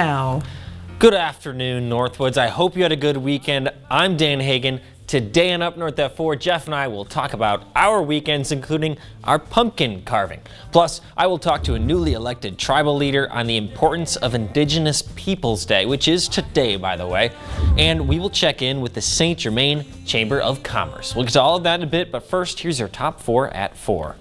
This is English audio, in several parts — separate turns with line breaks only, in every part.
Now.
Good afternoon, Northwoods. I hope you had a good weekend. I'm Dan Hagan. Today on Up North at 4, Jeff and I will talk about our weekends, including our pumpkin carving. Plus, I will talk to a newly elected tribal leader on the importance of Indigenous Peoples Day, which is today, by the way. And we will check in with the St. Germain Chamber of Commerce. We'll get to all of that in a bit, but first, here's your top 4 at 4.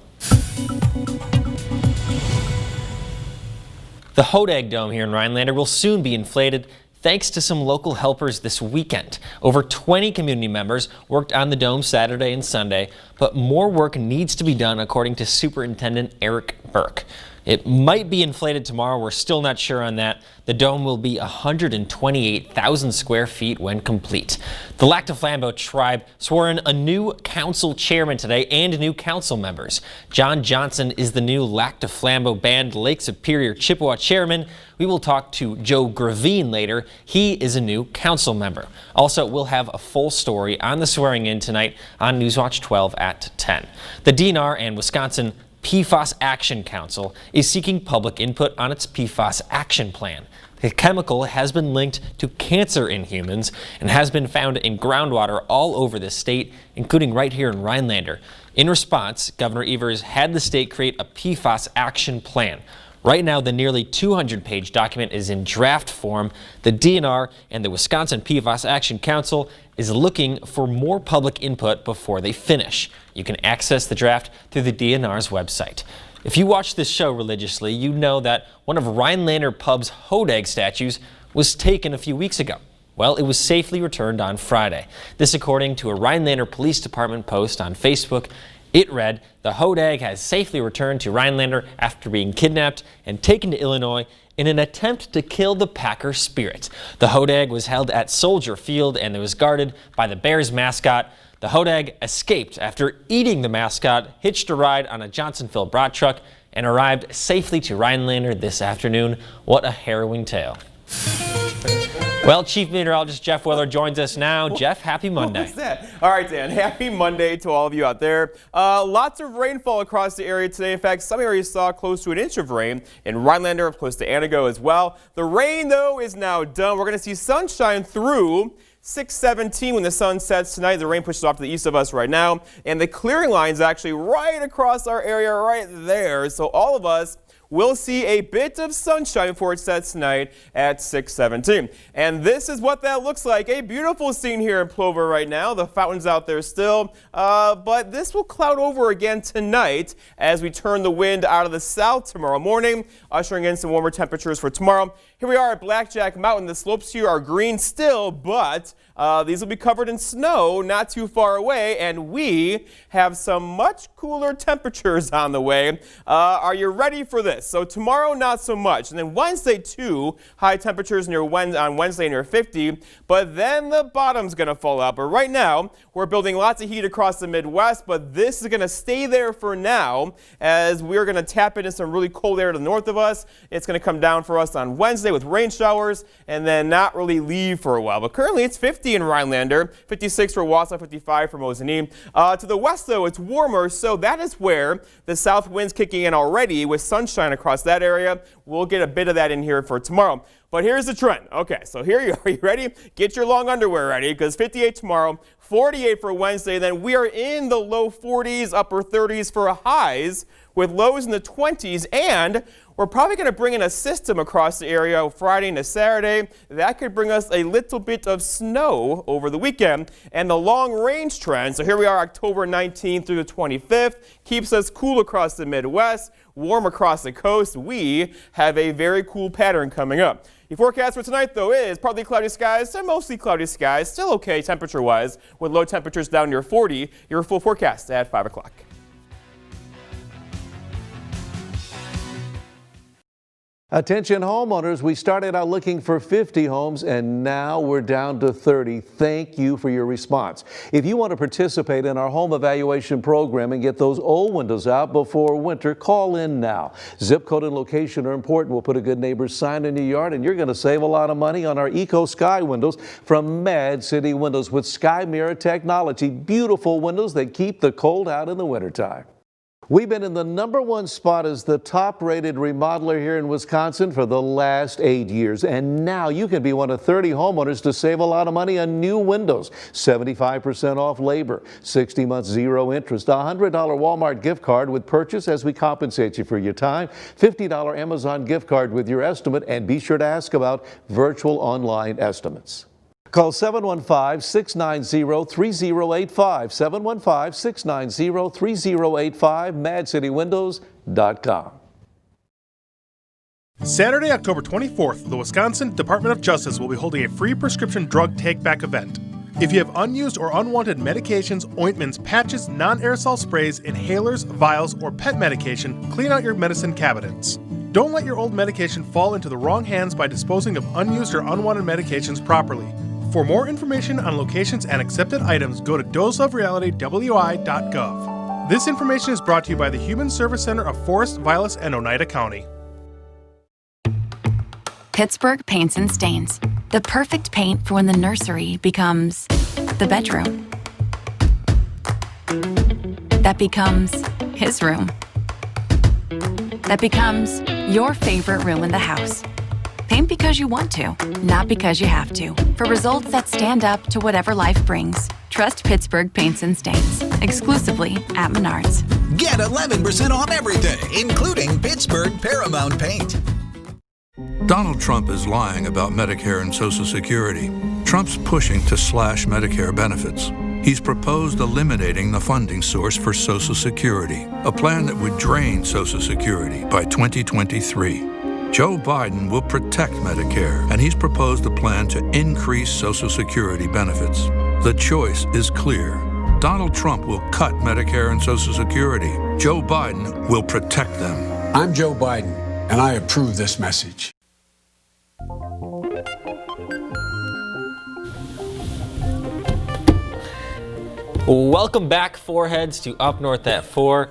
The Hodag Dome here in Rhinelander will soon be inflated thanks to some local helpers this weekend. Over 20 community members worked on the dome Saturday and Sunday, but more work needs to be done according to Superintendent Eric Burke. It might be inflated tomorrow. We're still not sure on that. The dome will be 128,000 square feet when complete. The Lac du Flambeau tribe swore in a new council chairman today and new council members. John Johnson is the new Lac du Flambeau Band Lake Superior Chippewa chairman. We will talk to Joe Gravine later. He is a new council member. Also, we'll have a full story on the swearing in tonight on Newswatch 12 at 10. The DNR and Wisconsin PFAS Action Council is seeking public input on its PFAS action plan. The chemical has been linked to cancer in humans and has been found in groundwater all over the state, including right here in Rhinelander. In response, Governor Evers had the state create a PFAS action plan. Right now, the nearly 200-page document is in draft form. The DNR and the Wisconsin PFAS Action Council is looking for more public input before they finish. You can access the draft through the DNR's website. If you watch this show religiously, you know that one of Rhinelander Pub's Hodag statues was taken a few weeks ago. Well, it was safely returned on Friday. This according to a Rhinelander Police Department post on Facebook. It read, "The Hodag has safely returned to Rhinelander after being kidnapped and taken to Illinois in an attempt to kill the Packer spirit. The Hodag was held at Soldier Field and it was guarded by the Bears mascot. The Hodag escaped after eating the mascot, hitched a ride on a Johnsonville brat truck, and arrived safely to Rhinelander this afternoon." What a harrowing tale. Well, Chief Meteorologist Jeff Weller joins us now. Jeff, happy Monday.
What's that? All right, Dan, happy Monday to all of you out there. Lots of rainfall across the area today. In fact, some areas saw close to an inch of rain in Rhinelander, close to Antigo as well. The rain, though, is now done. We're going to see sunshine through 6:17 when the sun sets tonight. The rain pushes off to the east of us right now, and the clearing line is actually right across our area right there. So all of us we'll see a bit of sunshine before it sets tonight at 6:17. And this is what that looks like. A beautiful scene here in Plover right now. The fountain's out there still, but this will cloud over again tonight as we turn the wind out of the south tomorrow morning, ushering in some warmer temperatures for tomorrow. Here we are at Blackjack Mountain. The slopes here are green still, but these will be covered in snow not too far away, and we have some much cooler temperatures on the way. Are you ready for this? So tomorrow, not so much. And then Wednesday, too, high temperatures on Wednesday near 50, but then the bottom's going to fall out. But right now, we're building lots of heat across the Midwest, but this is going to stay there for now as we're going to tap into some really cold air to the north of us. It's going to come down for us on Wednesday with rain showers and then not really leave for a while. But currently, it's 50 in Rhinelander, 56 for Wausau, 55 for Mosinee. To the west, though, it's warmer, so that is where the south wind's kicking in already with sunshine across that area. We'll get a bit of that in here for tomorrow. But here's the trend. Okay, so here you are. Are you ready? Get your long underwear ready because 58 tomorrow, 48 for Wednesday. Then we are in the low 40s, upper 30s for highs with lows in the 20s. And we're probably going to bring in a system across the area Friday into Saturday. That could bring us a little bit of snow over the weekend. And the long range trend, so here we are October 19th through the 25th, keeps us cool across the Midwest, warm across the coast. We have a very cool pattern coming up. The forecast for tonight, though, is partly cloudy skies to mostly cloudy skies. Still okay temperature-wise, with low temperatures down near 40. Your full forecast at 5 o'clock.
Attention homeowners, we started out looking for 50 homes and now we're down to 30. Thank you for your response. If you want to participate in our home evaluation program and get those old windows out before winter, call in now. Zip code and location are important. We'll put a good neighbor's sign in your yard and you're going to save a lot of money on our Eco Sky windows from Mad City Windows with Sky Mirror technology. Beautiful windows that keep the cold out in the wintertime. We've been in the #1 spot as the top-rated remodeler here in Wisconsin for the last 8 years. And now you can be one of 30 homeowners to save a lot of money on new windows. 75% off labor, 60 months zero interest, a $100 Walmart gift card with purchase as we compensate you for your time, $50 Amazon gift card with your estimate, and be sure to ask about virtual online estimates. Call 715-690-3085, 715-690-3085, madcitywindows.com.
Saturday, October 24th, the Wisconsin Department of Justice will be holding a free prescription drug take-back event. If you have unused or unwanted medications, ointments, patches, non-aerosol sprays, inhalers, vials, or pet medication, clean out your medicine cabinets. Don't let your old medication fall into the wrong hands by disposing of unused or unwanted medications properly. For more information on locations and accepted items, go to doseofrealitywi.gov. This information is brought to you by the Human Service Center of Forest, Vilas, and Oneida County.
Pittsburgh Paints and Stains. The perfect paint for when the nursery becomes the bedroom. That becomes his room. That becomes your favorite room in the house. Paint because you want to, not because you have to. For results that stand up to whatever life brings, trust Pittsburgh Paints and Stains, exclusively at Menards.
Get 11% off everything, including Pittsburgh Paramount Paint.
Donald Trump is lying about Medicare and Social Security. Trump's pushing to slash Medicare benefits. He's proposed eliminating the funding source for Social Security, a plan that would drain Social Security by 2023. Joe Biden will protect Medicare, and he's proposed a plan to increase Social Security benefits. The choice is clear. Donald Trump will cut Medicare and Social Security. Joe Biden will protect them.
I'm Joe Biden, and I approve this message.
Welcome back, Foreheads, to Up North at 4.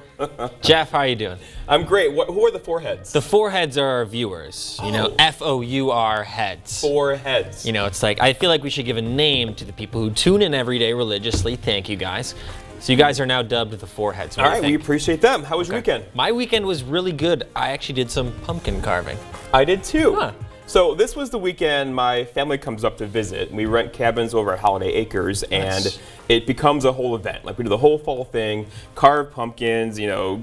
Jeff, how are you doing?
I'm great. Who are the foreheads?
The foreheads are our viewers. You know, F-O-U-R heads.
Foreheads.
You know, it's like, I feel like we should give a name to the people who tune in every day religiously. Thank you, guys. So you guys are now dubbed the Foreheads. What
All
do you
right, we
think?
appreciate them. How was your weekend?
My weekend was really good. I actually did some pumpkin carving.
I did too.
Huh.
So this was the weekend my family comes up to visit. We rent cabins over at Holiday Acres, and it becomes a whole event. Like, we do the whole fall thing, carve pumpkins, you know,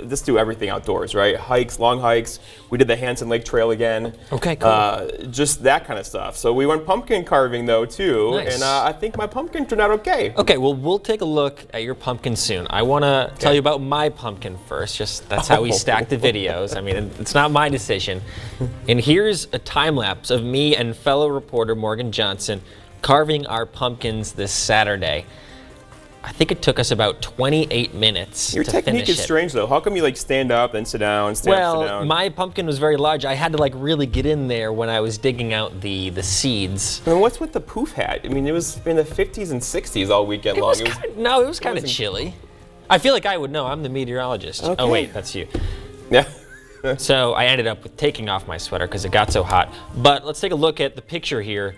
just do everything outdoors, right? Hikes, long hikes. We did the Hanson Lake Trail again.
Okay, cool.
Just that kind of stuff. So we went pumpkin carving though too,
Nice.
and I think my pumpkin turned out okay.
Okay, well, we'll take a look at your pumpkin soon. I want to tell you about my pumpkin first. Just that's how we stack the videos. I mean, it's not my decision. And here's a time lapse of me and fellow reporter Morgan Johnson carving our pumpkins this Saturday. I think it took us about 28 minutes
Your
to
technique
finish
is
it.
strange though. How come you like stand up, then sit down, stand up, sit
Well,
down?
my pumpkin was very large. I had to like really get in there when I was digging out the seeds.
And what's with the poof hat? I mean, it was in the 50s and 60s all weekend long.
It was kind of chilly. I feel like I would know. I'm the meteorologist.
Okay.
Oh wait, that's you.
Yeah.
So I ended up with taking off my sweater because it got so hot. But let's take a look at the picture here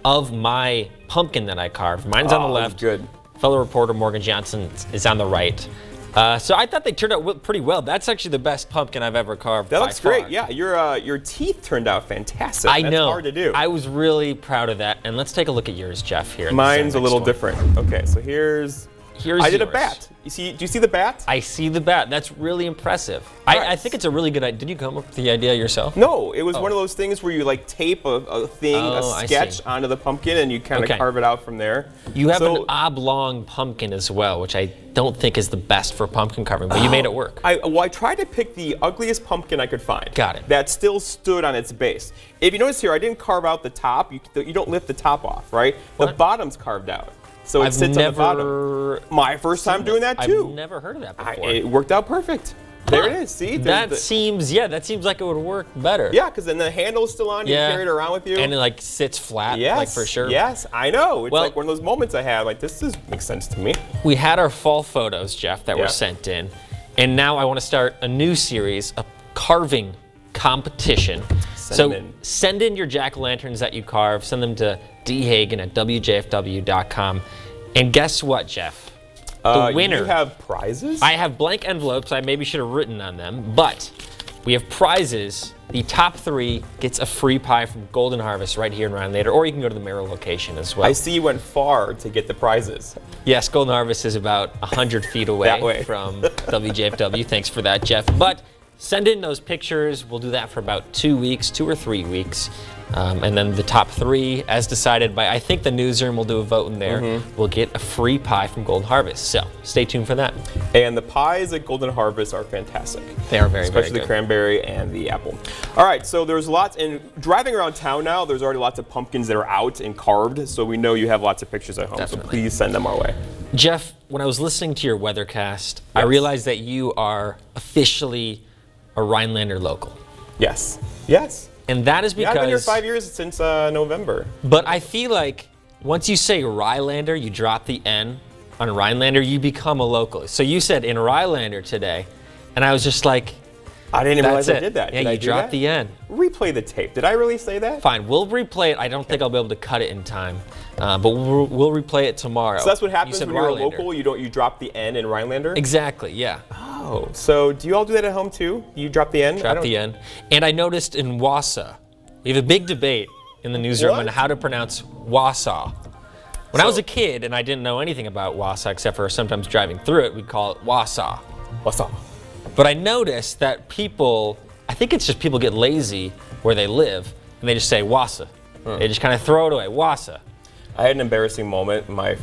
of my pumpkin that I carved. Mine's on the left.
Good.
Fellow reporter Morgan Johnson is on the right. So I thought they turned out pretty well. That's actually the best pumpkin I've ever carved.
That
by
looks
far.
great. Yeah, your teeth turned out fantastic.
I
That's
know.
hard to do.
I was really proud of that. And let's take a look at yours, Jeff. Here.
Mine's a
Next
little
one.
different. Okay, so here's I did a
yours.
bat. Do you see the bat?
I see the bat. That's really impressive.
Right.
I think it's a really good idea. Did you come up with the idea yourself?
No, it was one of those things where you like tape a thing,
Oh,
a
I
sketch
see.
onto the pumpkin, and you kind of
Okay.
carve it out from there.
You have
So-
an oblong pumpkin as well, which I don't think is the best for pumpkin carving, but you made it work.
I tried to pick the ugliest pumpkin I could find.
Got it.
That still stood on its base. If you notice here, I didn't carve out the top. You don't lift the top off, right? The
What?
bottom's carved out. So it
I've
sits
never
on the bottom. My first time doing that too.
I've never heard of that before.
It worked out perfect. There it is. See?
That
There's
seems like it would work better.
yeah, because then the handle's still on. You
Yeah.
carry it around with you.
And it like sits flat,
yes,
like for sure.
Yes, I know. It's
Well-
like one of those moments I had. Like makes sense to me.
We had our fall photos, Jeff, that
Yeah.
were sent in. And now I want to start a new series, a carving competition.
Send 'em in.
Send in your jack-o'-lanterns that you carve. Send them to dhagen@wjfw.com. And guess what, Jeff? The winner.
You have prizes?
I have blank envelopes. I maybe should have written on them, but we have prizes. The top 3 gets a free pie from Golden Harvest right here in Rhinelander, or you can go to the Merrill location as well.
I see you went far to get the prizes.
Yes, Golden Harvest is about 100 feet away from WJFW. Thanks for that, Jeff. But send in those pictures. We'll do that for about 2 weeks, 2 or 3 weeks. And then the top 3, as decided by, I think the newsroom will do a vote in there, will get a free pie from Golden Harvest. So stay tuned for that.
And the pies at Golden Harvest are fantastic.
They are very, very
Especially
good.
the cranberry and the apple. All right, so there's lots, and driving around town now, there's already lots of pumpkins that are out and carved, so we know you have lots of pictures at home,
Definitely.
so please send them our way.
Jeff, when I was listening to your weathercast, I realized that you are officially a Rhinelander local.
Yes. Yes.
And that is because...
I've been here 5 years since November.
But I feel like once you say Rhinelander, you drop the N on Rhinelander, you become a local. So you said in Rhinelander today, and I was just like,
I didn't even realize
that's
I
it.
did that.
Yeah,
Did I
you
do
dropped
that?
the N.
Replay the tape. Did I really say that?
Fine, we'll replay it. I don't think I'll be able to cut it in time, but we'll replay it tomorrow.
So that's what
You
happens
said
when you're a
Rhinelander.
local. You drop the N in Rhinelander.
Exactly, yeah.
Oh, so do you all do that at home too? You drop the N?
Drop the N. And I noticed in Wausau, we have a big debate in the newsroom on how to pronounce Wausau. When I was a kid and I didn't know anything about Wausau except for sometimes driving through it, we'd call it Wausau.
Wausau.
But I noticed that people, I think it's just people get lazy where they live and they just say Wausau. They just kind of throw it away, Wausau.
I had an embarrassing moment. My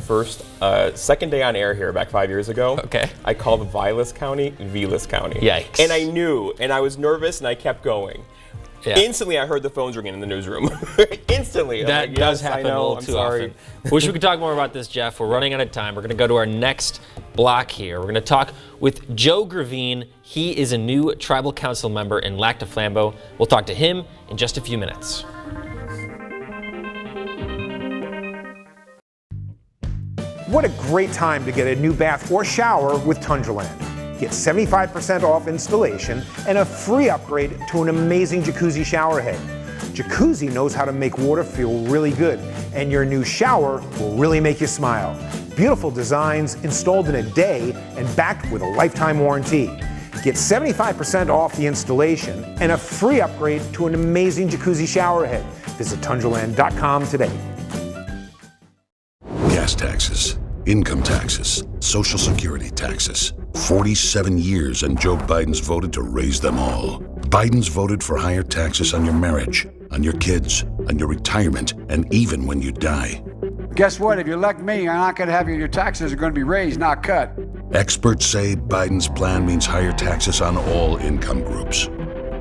second day on air here back 5 years ago.
Okay.
I called Vilas County, Vilas County.
Yikes.
And I knew, and I was nervous, and I kept going.
Yeah.
Instantly, I heard the phones ringing in the newsroom. Instantly. I'm
That
like,
does
yes,
happen
I
a
know,
little
I'm
too
sorry.
often. Wish we could talk more about this, Jeff. We're running out of time. We're going to go to our next block here. We're going to talk with Joe Gravine. He is a new tribal council member in Lac du Flambeau. We'll talk to him in just a few minutes.
What a great time to get a new bath or shower with Tundraland. Get 75% off installation and a free upgrade to an amazing jacuzzi shower head. Jacuzzi knows how to make water feel really good, and your new shower will really make you smile. Beautiful designs installed in a day and backed with a lifetime warranty. Get 75% off the installation and a free upgrade to an amazing jacuzzi shower head. Visit Tundraland.com today.
Gas taxes, income taxes, Social Security taxes. 47 years and Joe Biden's voted to raise them all. Biden's voted for higher taxes on your marriage, on your kids, on your retirement, and even when you die.
Guess what? If you elect me, you're not going to have your taxes are going to be raised, not cut.
Experts say Biden's plan means higher taxes on all income groups.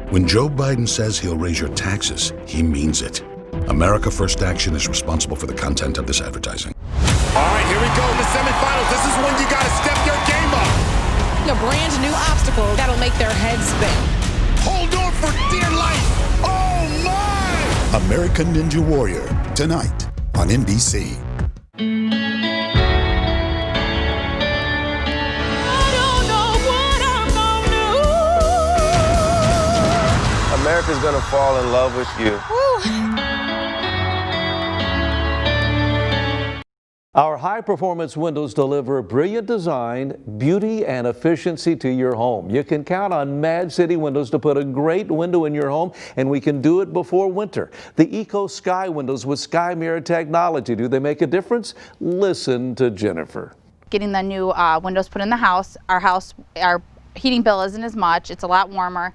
When Joe Biden says he'll raise your taxes, he means it. America First Action is responsible for the content of this advertising.
All right, here we go in the semifinals. This is when you got to step your game up.
A brand new obstacle that'll make their heads spin.
Hold on for dear life. Oh, my! American Ninja Warrior, tonight on NBC.
America's gonna fall in love with you.
Our high-performance windows deliver brilliant design, beauty, and efficiency to your home. You can count on Mad City Windows to put a great window in your home, and we can do it before winter. The Eco Sky windows with Sky Mirror technology, do they make a difference? Listen to Jennifer.
Getting the new windows put in the house, our heating bill isn't as much. It's a lot warmer.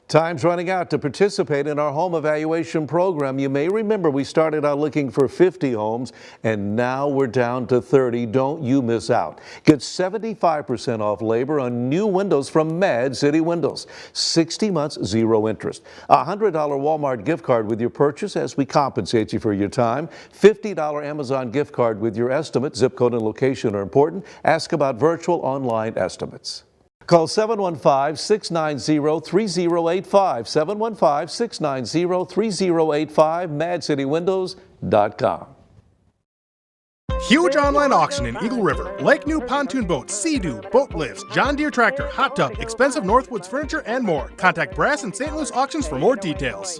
Time's running out to participate in our home evaluation program. You may remember we started out looking for 50 homes, and now we're down to 30. Don't you miss out. Get 75% off labor on new windows from Mad City Windows. 60 months, zero interest. A $100 Walmart gift card with your purchase as we compensate you for your time. $50 Amazon gift card with your estimate. Zip code and location are important. Ask about virtual online estimates. Call 715-690-3085, 715-690-3085, MadCityWindows.com.
Huge online auction in Eagle River. Lake New pontoon boats, Sea-Doo, boat lifts, John Deere tractor, hot tub, expensive Northwoods furniture, and more. Contact Brass and St. Louis Auctions for more details.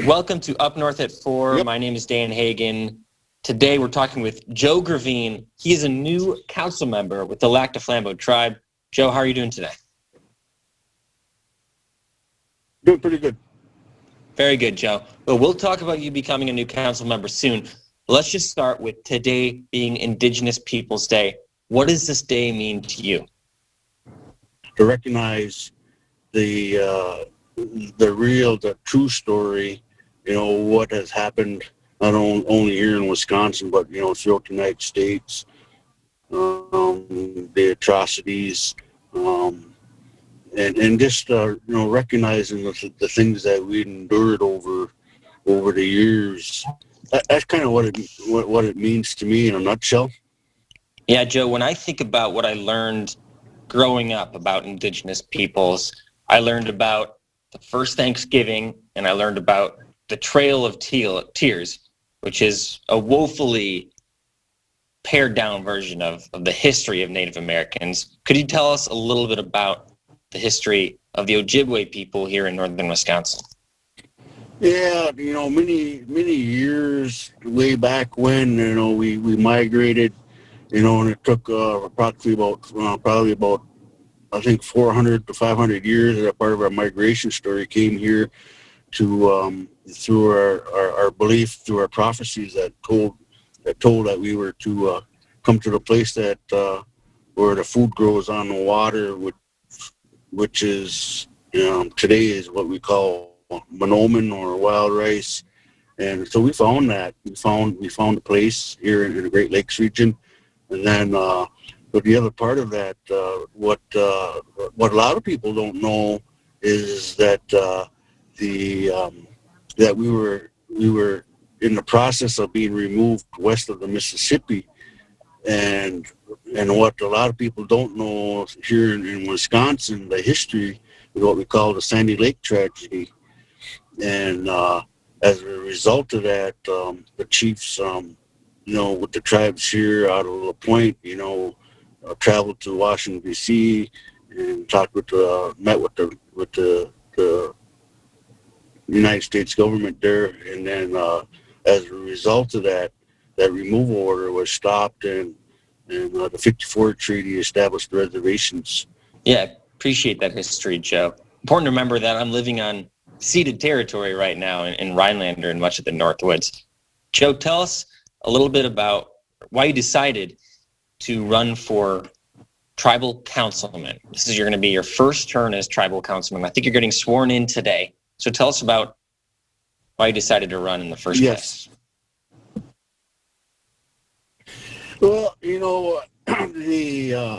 Welcome to Up North at 4. My name is Dan Hagan. Today, we're talking with Joe Gravine. He is a new council member with the Lac du Flambeau tribe. Joe, how are you doing today?
Doing pretty good.
Very good, Joe. Well, we'll talk about you becoming a new council member soon. Let's just start with today being Indigenous Peoples Day. What does this day mean to you?
To recognize the true story, what has happened, not only here in Wisconsin, but, throughout the United States, the atrocities, and just, recognizing the things that we endured over the years. That's kind of what it means to me in a nutshell.
Yeah, Joe, when I think about what I learned growing up about Indigenous peoples, I learned about the first Thanksgiving, and I learned about the Trail of Tears, which is a woefully pared down version of the history of Native Americans. Could you tell us a little bit about the history of the Ojibwe people here in northern Wisconsin?
Yeah, many years way back when, we migrated, and it took probably about I think 400 to 500 years. That part of our migration story came here to through our belief, through our prophecies that told that we were to come to the place that where the food grows on the water, which is today is what we call monoman or wild rice. And so we found that we found a place here in the Great Lakes region, and then but the other part of that, what a lot of people don't know is that that we were in the process of being removed west of the Mississippi, and what a lot of people don't know here in Wisconsin, the history is what we call the Sandy Lake tragedy, and as a result of that, the chiefs, with the tribes here out of La Pointe, traveled to Washington D.C. and met with the United States government there, and then as a result of that removal order was stopped, and the 54 Treaty established reservations.
Yeah, appreciate that history, Joe. Important to remember that I'm living on ceded territory right now in Rhinelander and much of the Northwoods. Joe, tell us a little bit about why you decided to run for tribal councilman. This is going to be your first turn as tribal councilman. I think you're getting sworn in today. So tell us about why you decided to run in the first place.
Well,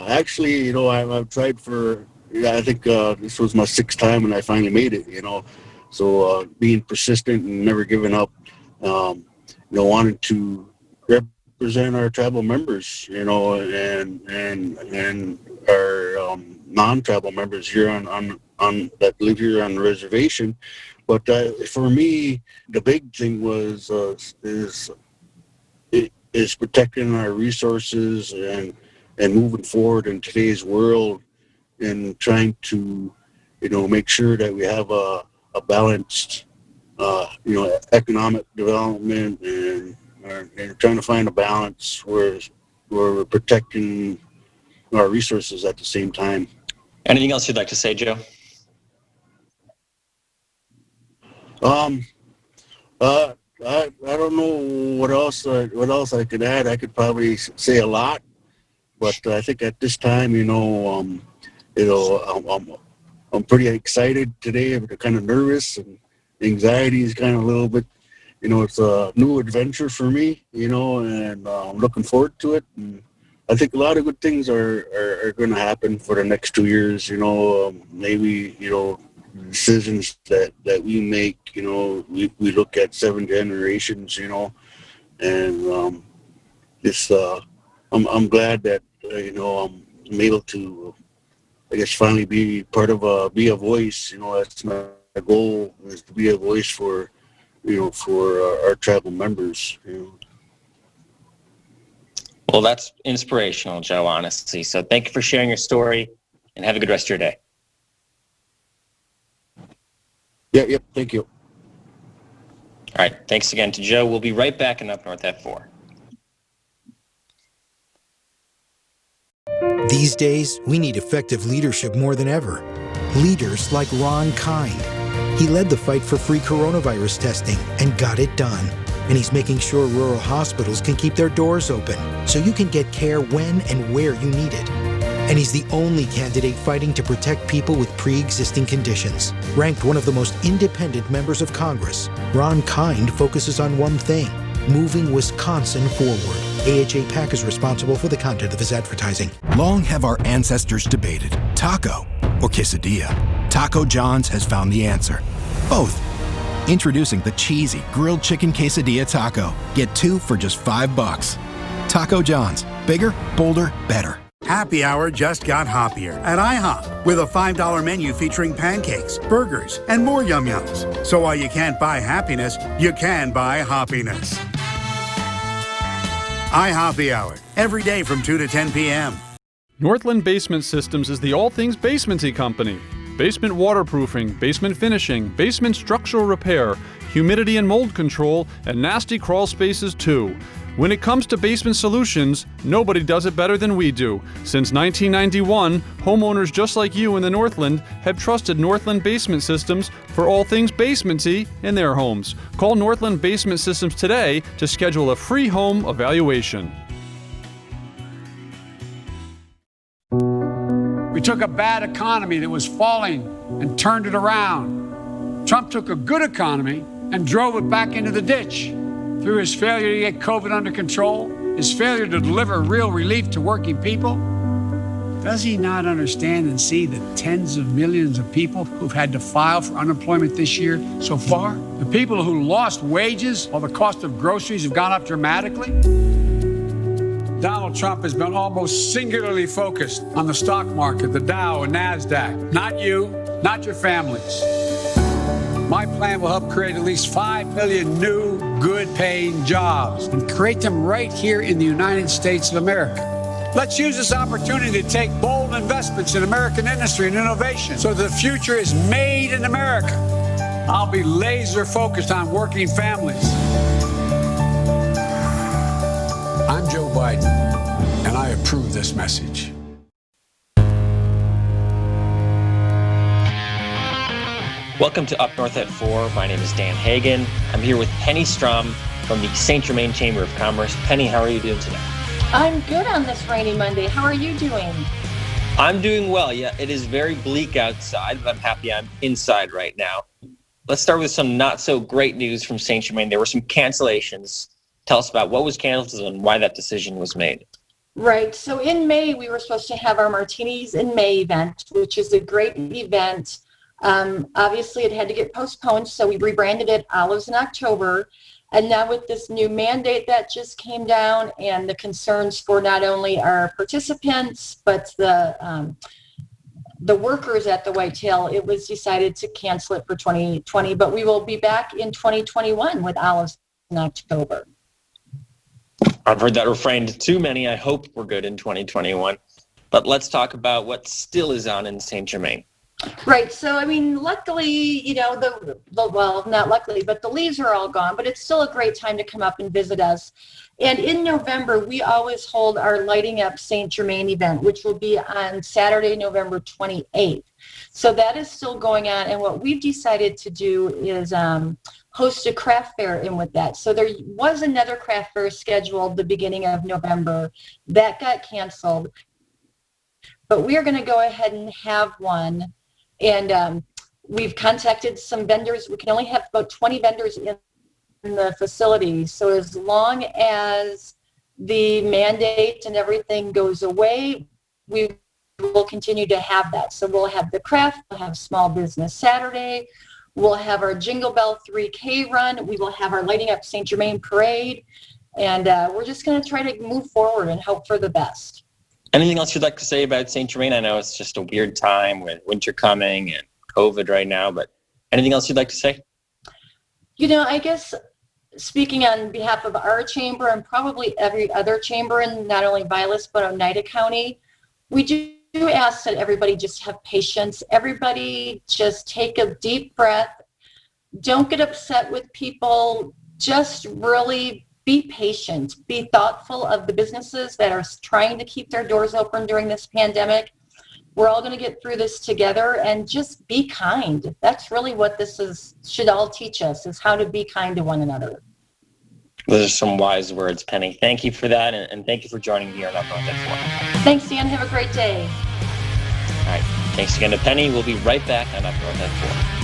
actually, I've tried for, I think this was my 6th time and I finally made it, So being persistent and never giving up, wanted to represent our tribal members, and our non-tribal members here on that live here on the reservation. But for me, the big thing was is protecting our resources and moving forward in today's world, and trying to make sure that we have a balanced economic development, and trying to find a balance where we're protecting our resources at the same time.
Anything else you'd like to say, Joe?
I don't know what else I could add. I could probably say a lot, but I think at this time, I'm pretty excited today. I'm kind of nervous, and anxiety is kind of a little bit. It's a new adventure for me. And I'm looking forward to it. And I think a lot of good things are going to happen for the next 2 years. Maybe decisions that we make, we look at 7 generations, and I'm glad that I'm able to, I guess, finally be part of be a voice. That's my goal, is to be a voice for our tribal members.
Well, that's inspirational, Joe, honestly. So thank you for sharing your story, and have a good rest of your day.
Yep, thank you.
All right, thanks again to Joe. We'll be right back in Up North at 4.
These days, we need effective leadership more than ever. Leaders like Ron Kind. He led the fight for free coronavirus testing and got it done. And he's making sure rural hospitals can keep their doors open so you can get care when and where you need it. And he's the only candidate fighting to protect people with pre-existing conditions. Ranked one of the most independent members of Congress, Ron Kind focuses on one thing: moving Wisconsin forward. AHA PAC is responsible for the content of his advertising.
Long have our ancestors debated, taco or quesadilla. Taco John's has found the answer. Both. Introducing the cheesy grilled chicken quesadilla taco. Get 2 for just $5. Taco John's. Bigger, bolder, better.
Happy Hour just got hoppier at IHOP with a $5 menu featuring pancakes, burgers, and more yum-yums. So while you can't buy happiness, you can buy hoppiness. iHoppy Hour, every day from 2 to 10 p.m.
Northland Basement Systems is the all things basementy company. Basement waterproofing, basement finishing, basement structural repair, humidity and mold control, and nasty crawl spaces too. When it comes to basement solutions, nobody does it better than we do. Since 1991, homeowners just like you in the Northland have trusted Northland Basement Systems for all things basementy in their homes. Call Northland Basement Systems today to schedule a free home evaluation.
We took a bad economy that was falling and turned it around. Trump took a good economy and drove it back into the ditch. Through his failure to get COVID under control, his failure to deliver real relief to working people. Does he not understand and see the tens of millions of people who've had to file for unemployment this year so far? The people who lost wages while the cost of groceries have gone up dramatically? Donald Trump has been almost singularly focused on the stock market, the Dow and NASDAQ. Not you, not your families. My plan will help create at least 5 million new, good-paying jobs and create them right here in the United States of America. Let's use this opportunity to take bold investments in American industry and innovation so that the future is made in America. I'll be laser focused on working families. I'm Joe Biden, and I approve this message.
Welcome to Up North at 4. My name is Dan Hagan. I'm here with Penny Strom from the St. Germain Chamber of Commerce. Penny, how are you doing today?
I'm good on this rainy Monday. How are you doing?
I'm doing well. Yeah, it is very bleak outside, but I'm happy I'm inside right now. Let's start with some not so great news from St. Germain. There were some cancellations. Tell us about what was canceled and why that decision was made.
Right. So in May, we were supposed to have our Martinis in May event, which is a great event. Obviously, it had to get postponed, so we rebranded it Olives in October. And now with this new mandate that just came down and the concerns for not only our participants, but the workers at the Whitetail, it was decided to cancel it for 2020. But we will be back in 2021 with Olives in October.
I've heard that refrain too many. I hope we're good in 2021. But let's talk about what still is on in St. Germain.
Right. So, I mean, luckily, you know, well, not luckily, but the leaves are all gone, but it's still a great time to come up and visit us. And in November, we always hold our Lighting Up St. Germain event, which will be on Saturday, November 28th. So that is still going on. And what we've decided to do is host a craft fair in with that. So there was another craft fair scheduled the beginning of November. That got canceled. But we are going to go ahead and have one. And we've contacted some vendors. We can only have about 20 vendors in the facility. So as long as the mandate and everything goes away, we will continue to have that. So we'll have the craft, we'll have Small Business Saturday, we'll have our Jingle Bell 3K run, we will have our Lighting Up St. Germain parade, and we're just going to try to move forward and hope for the best.
Anything else you'd like to say about St. Germain? I know it's just a weird time with winter coming and COVID right now, but anything else you'd like to say?
You know, I guess speaking on behalf of our chamber and probably every other chamber in not only Vilas, but Oneida County, we do ask that everybody just have patience. Everybody just take a deep breath. Don't get upset with people. Just really be patient, be thoughtful of the businesses that are trying to keep their doors open during this pandemic. We're all going to get through this together, and just be kind. That's really what this should all teach us, is how to be kind to one another.
Those are some wise words, Penny. Thank you for that, and thank you for joining me here on Up North at 4.
Thanks, Dan. Have a great day.
All right. Thanks again to Penny. We'll be right back on Up North at 4.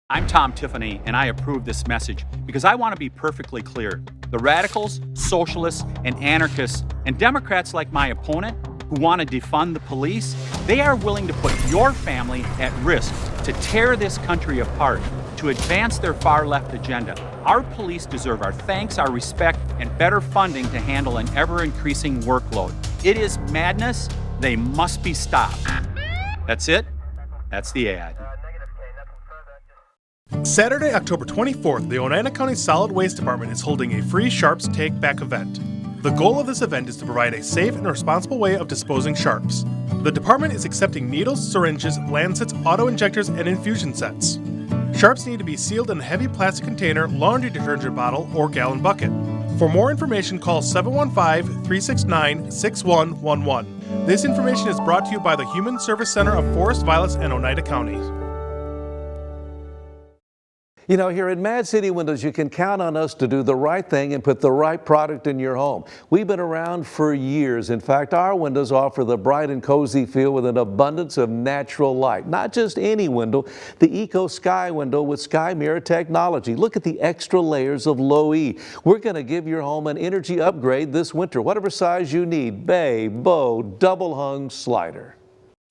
I'm Tom Tiffany, and I approve this message because I want to be perfectly clear. The radicals, socialists, and anarchists, and Democrats like my opponent who want to defund the police, they are willing to put your family at risk to tear this country apart, to advance their far-left agenda. Our police deserve our thanks, our respect, and better funding to handle an ever-increasing workload. It is madness. They must be stopped. That's it. That's the ad.
Saturday, October 24th, the Oneida County Solid Waste Department is holding a free Sharps Take Back event. The goal of this event is to provide a safe and responsible way of disposing sharps. The department is accepting needles, syringes, lancets, auto-injectors, and infusion sets. Sharps need to be sealed in a heavy plastic container, laundry detergent bottle, or gallon bucket. For more information, call 715-369-6111. This information is brought to you by the Human Service Center of Forest Violets and Oneida County.
You know, here at Mad City Windows, you can count on us to do the right thing and put the right product in your home. We've been around for years. In fact, our windows offer the bright and cozy feel with an abundance of natural light. Not just any window, the Eco Sky window with Sky Mirror technology. Look at the extra layers of low E. We're going to give your home an energy upgrade this winter. Whatever size you need, bay, bow, double hung, slider.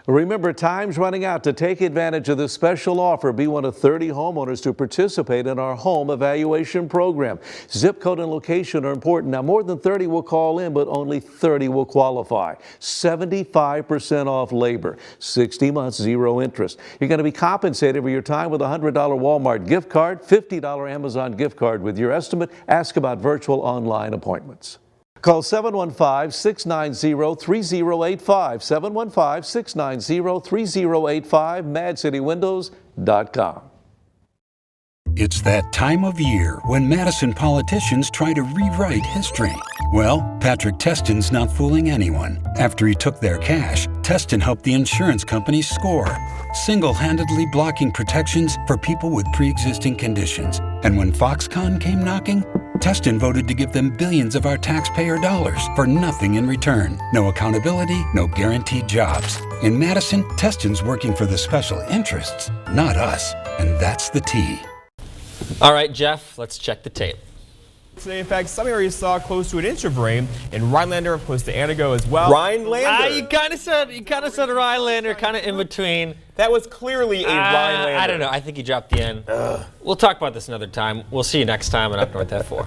Remember, time's running out. To take advantage of this special offer, be one of 30 homeowners to participate in our home evaluation program. Zip code and location are important. Now, more than 30 will call in, but only 30 will qualify. 75% off labor, 60 months, zero interest. You're going to be compensated for your time with a $100 Walmart gift card, $50 Amazon gift card. With your estimate, ask about virtual online appointments. Call 715-690-3085, 715-690-3085, MadCityWindows.com.
It's that time of year when Madison politicians try to rewrite history. Well, Patrick Teston's not fooling anyone. After he took their cash, Teston helped the insurance companies score, single-handedly blocking protections for people with pre-existing conditions. And when Foxconn came knocking, Teston voted to give them billions of our taxpayer dollars for nothing in return. No accountability, no guaranteed jobs. In Madison, Teston's working for the special interests, not us. And that's the T.
All right, Jeff, let's check the tape.
Today, in fact, some areas saw close to an inch of rain in Rhinelander and close to Antigo as well.
Rhinelander? You kind of said Rhinelander, kind of in between.
That was clearly a Rhinelander.
I don't know. I think you dropped the N. We'll talk about this another time. We'll see you next time on Up North at 4.